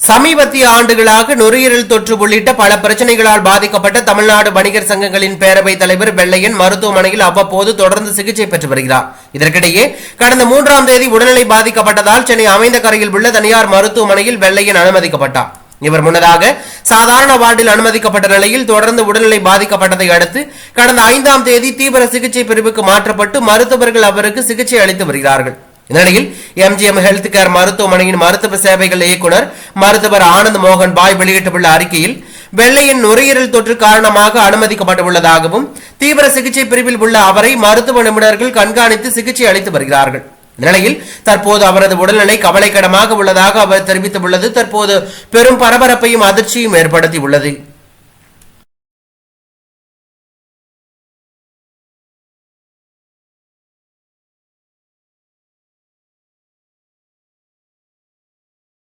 சமீபத்திய ஆண்டுகளாக நுரையீரல் தொற்று உள்ளிட்ட பல பிரச்சனைகளால் பாதிக்கப்பட்ட தமிழ்நாடு வணிகர் சங்கங்களின் பேரவைத் தலைவர் வெள்ளையன் மருத்துவமனையில் அவ்வப்போது தொடர்ந்து சிகிச்சை பெற்று வருகிறார். இதற்கிடையே கடந்த 3ஆம் தேதி உடல்நிலை பாதிக்கப்பட்டதால் சென்னை அமைந்தகரையில் உள்ள தனியார் மருத்துவமனையில் வெள்ளையன் அனுமதிக்கப்பட்டார். இவர் முன்னதாக சாதாரண வார்டில் அனுமதிக்கப்பட்ட நிலையில் தொடர்ந்து உடல்நிலை பாதிக்கப்பட்டதை அடுத்து கடந்த 5ஆம் தேதி தீவிர சிகிச்சை பிரிவுக்கு மாற்றப்பட்டு மருத்துவர்கள் அவருக்கு சிகிச்சை அளித்து வருகிறார்கள். இந்நிலையில் எம்ஜிஎம் ஹெல்த் கேர் மருத்துவமனையின் மருத்துவ சேவைகள் இயக்குநர் மருத்துவர் ஆனந்த் மோகன் பாய் வெளியிட்டுள்ள அறிக்கையில் வெள்ளையின் நுரையீரல் தொற்று காரணமாக அனுமதிக்கப்பட்டுள்ளதாகவும் தீவிர சிகிச்சை பிரிவில் உள்ள அவரை மருத்துவ நிபுணர்கள் கண்காணித்து சிகிச்சை அளித்து வருகிறார்கள். இந்நிலையில் தற்போது அவரது உடல்நிலை கவலைக்கிடமாக உள்ளதாக அவர் தெரிவித்துள்ளது தற்போது பெரும் பரபரப்பையும் அதிர்ச்சியும் ஏற்படுத்தியுள்ளது.